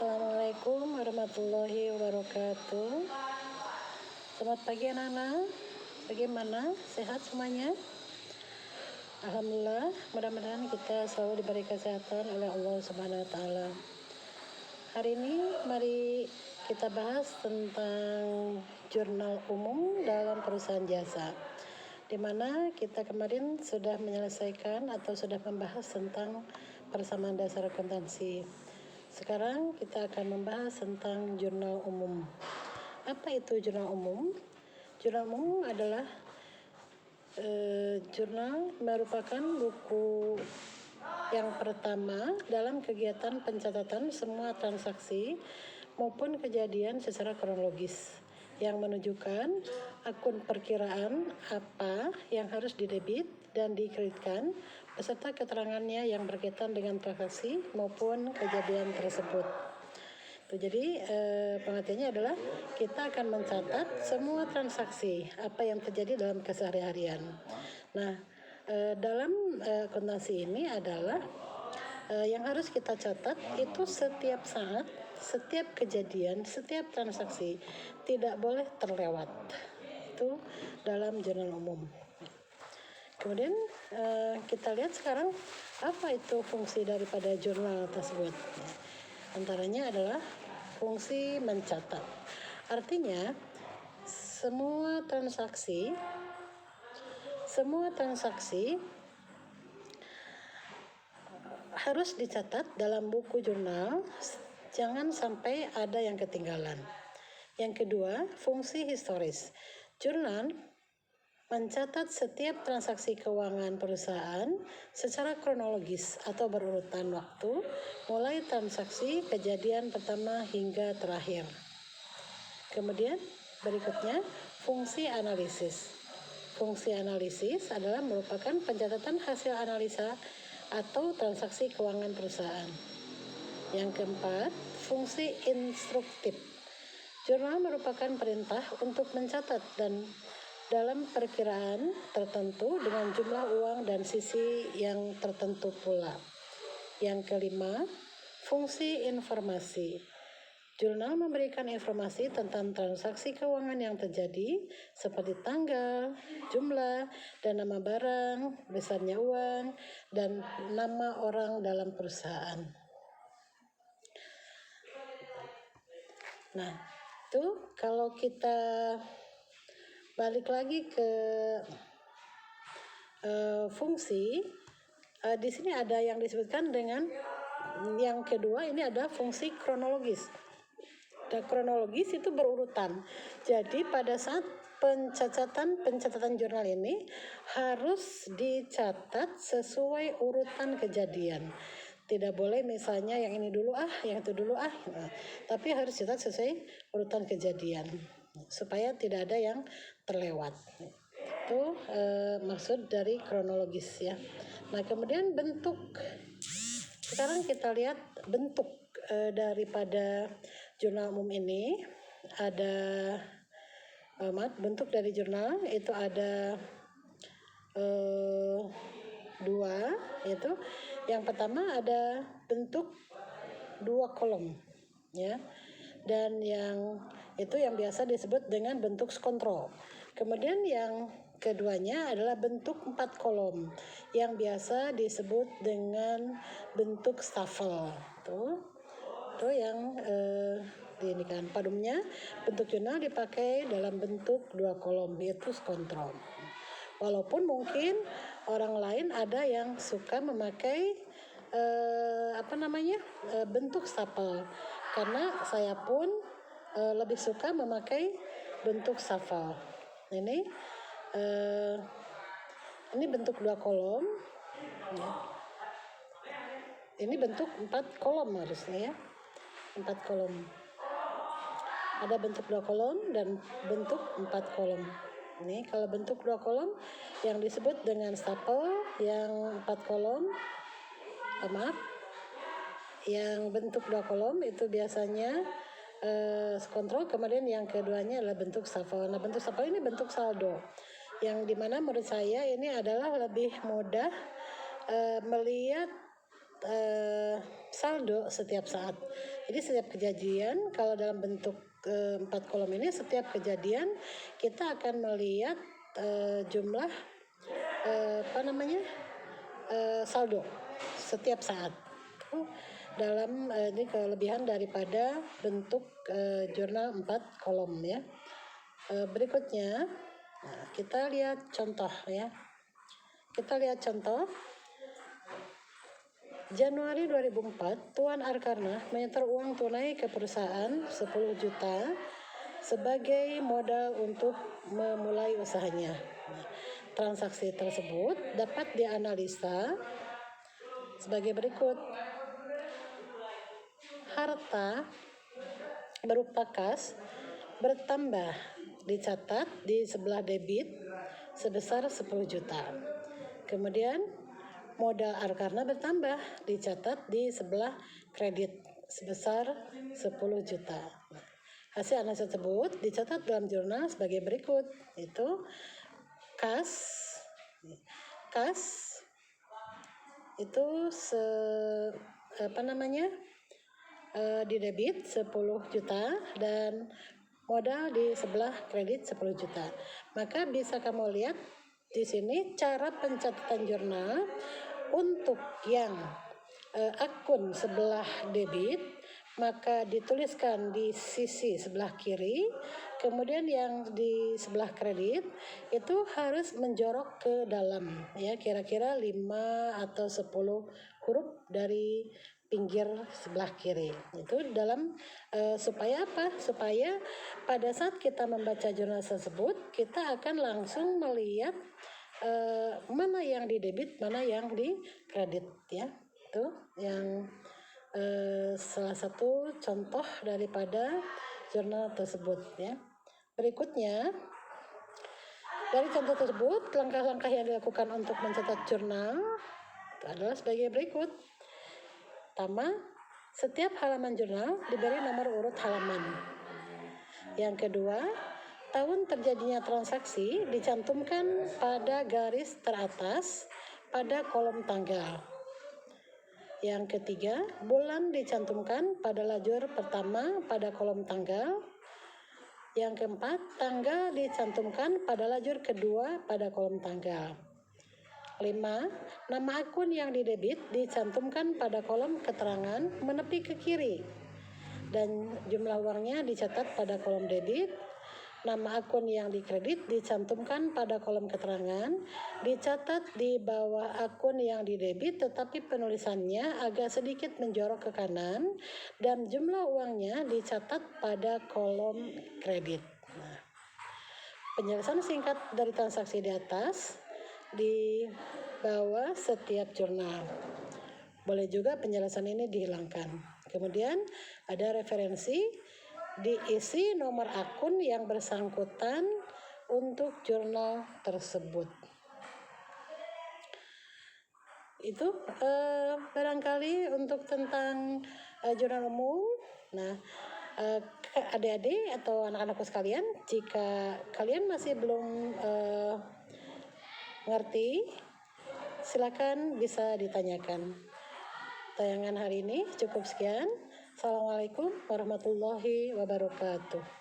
Assalamualaikum warahmatullahi wabarakatuh. Selamat pagi anak-anak. Bagaimana? Sehat semuanya? Alhamdulillah, mudah-mudahan kita selalu diberi kesehatan oleh Allah Subhanahu wa taala. Hari ini mari kita bahas tentang jurnal umum dalam perusahaan jasa, di mana kita kemarin sudah menyelesaikan atau sudah membahas tentang persamaan dasar akuntansi. Sekarang kita akan membahas tentang jurnal umum. Apa itu jurnal umum? Jurnal umum adalah jurnal merupakan buku yang pertama dalam kegiatan pencatatan semua transaksi maupun kejadian secara kronologis yang menunjukkan akun perkiraan apa yang harus didebit dan dikreditkan beserta keterangannya yang berkaitan dengan transaksi maupun kejadian tersebut. Jadi pengertiannya adalah kita akan mencatat semua transaksi apa yang terjadi dalam keseharian. Nah, dalam akuntansi ini adalah yang harus kita catat itu setiap saat, setiap kejadian, setiap transaksi tidak boleh terlewat. Itu dalam jurnal umum. Kemudian kita lihat sekarang apa itu fungsi daripada jurnal tersebut. Antaranya adalah fungsi mencatat. Artinya semua transaksi harus dicatat dalam buku jurnal, jangan sampai ada yang ketinggalan. Yang kedua, fungsi historis. Jurnal mencatat setiap transaksi keuangan perusahaan secara kronologis atau berurutan waktu, mulai transaksi kejadian pertama hingga terakhir. Kemudian berikutnya, fungsi analisis. Fungsi analisis adalah merupakan pencatatan hasil analisa atau transaksi keuangan perusahaan. Yang keempat, fungsi instruktif. Jurnal merupakan perintah untuk mencatat dan dalam perkiraan tertentu dengan jumlah uang dan sisi yang tertentu pula. Yang kelima, fungsi informasi. Jurnal memberikan informasi tentang transaksi keuangan yang terjadi seperti tanggal, jumlah, dan nama barang, besarnya uang, dan nama orang dalam perusahaan. Nah, itu kalau kita balik lagi ke fungsi, di sini ada yang disebutkan dengan yang kedua, ini ada fungsi kronologis. Dan kronologis itu berurutan. Jadi pada saat pencatatan jurnal ini harus dicatat sesuai urutan kejadian. Tidak boleh misalnya yang ini dulu yang itu dulu tapi harus dicatat sesuai urutan kejadian supaya tidak ada yang terlewat. Itu maksud dari kronologis ya. Nah, kemudian bentuk. Sekarang kita lihat bentuk daripada jurnal umum ini. Ada bentuk dari jurnal itu ada dua, yaitu yang pertama ada bentuk 2 kolom ya, dan yang itu yang biasa disebut dengan bentuk kontrol. Kemudian yang keduanya adalah bentuk 4 kolom yang biasa disebut dengan bentuk stafel. Itu yang ini kan padumnya bentuk jurnal dipakai dalam bentuk 2 kolom yaitu kontrol. Walaupun mungkin orang lain ada yang suka memakai bentuk stafel, karena saya pun lebih suka memakai bentuk stafel. Ini bentuk 2 kolom ya. Ini bentuk 4 kolom harusnya ya. 4 kolom. Ada bentuk 2 kolom dan bentuk 4 kolom. Ini kalau bentuk 2 kolom yang disebut dengan stapel, yang 4 kolom yang bentuk 2 kolom itu biasanya kontrol. Kemudian yang keduanya adalah bentuk stafel. Nah, bentuk stafel ini bentuk saldo, yang dimana menurut saya ini adalah lebih mudah melihat saldo setiap saat. Jadi setiap kejadian, kalau dalam bentuk 4 kolom ini, setiap kejadian kita akan melihat jumlah saldo setiap saat. Dalam ini kelebihan daripada bentuk jurnal 4 kolom ya. Berikutnya kita lihat contoh ya. Kita lihat contoh. Januari 2004, Tuan Arkarna menyetor uang tunai ke perusahaan 10 juta sebagai modal untuk memulai usahanya. Transaksi tersebut dapat dianalisa sebagai berikut. Harta berupa kas bertambah, dicatat di sebelah debit sebesar 10 juta. Kemudian modal Arkarna bertambah, dicatat di sebelah kredit sebesar 10 juta. Hasil analisa tersebut dicatat dalam jurnal sebagai berikut, yaitu kas itu di debit 10 juta dan modal di sebelah kredit 10 juta. Maka bisa kamu lihat di sini cara pencatatan jurnal untuk yang akun sebelah debit, maka dituliskan di sisi sebelah kiri. Kemudian yang di sebelah kredit itu harus menjorok ke dalam ya, kira-kira 5 atau 10 huruf dari pinggir sebelah kiri. Itu dalam supaya apa? Supaya pada saat kita membaca jurnal tersebut, kita akan langsung melihat mana yang di debit, mana yang di kredit ya. Itu yang salah satu contoh daripada jurnal tersebut ya. Berikutnya, dari contoh tersebut, langkah-langkah yang dilakukan untuk mencatat jurnal adalah sebagai berikut. Pertama, setiap halaman jurnal diberi nomor urut halaman. Yang kedua, tahun terjadinya transaksi dicantumkan pada garis teratas pada kolom tanggal. Yang ketiga, bulan dicantumkan pada lajur pertama pada kolom tanggal. Yang keempat, tanggal dicantumkan pada lajur kedua pada kolom tanggal. 5. Nama akun yang didebit dicantumkan pada kolom keterangan menepi ke kiri dan jumlah uangnya dicatat pada kolom debit. Nama akun yang dikredit dicantumkan pada kolom keterangan, dicatat di bawah akun yang didebit tetapi penulisannya agak sedikit menjorok ke kanan, dan jumlah uangnya dicatat pada kolom kredit. Nah, penjelasan singkat dari transaksi di atas di bawah setiap jurnal. Boleh juga penjelasan ini dihilangkan. Kemudian ada referensi, diisi nomor akun yang bersangkutan untuk jurnal tersebut. Itu barangkali untuk tentang jurnal umum. Nah, adik-adik atau anak-anakku sekalian, jika kalian masih belum ngerti, silakan bisa ditanyakan. Tayangan hari ini cukup sekian. Assalamualaikum warahmatullahi wabarakatuh.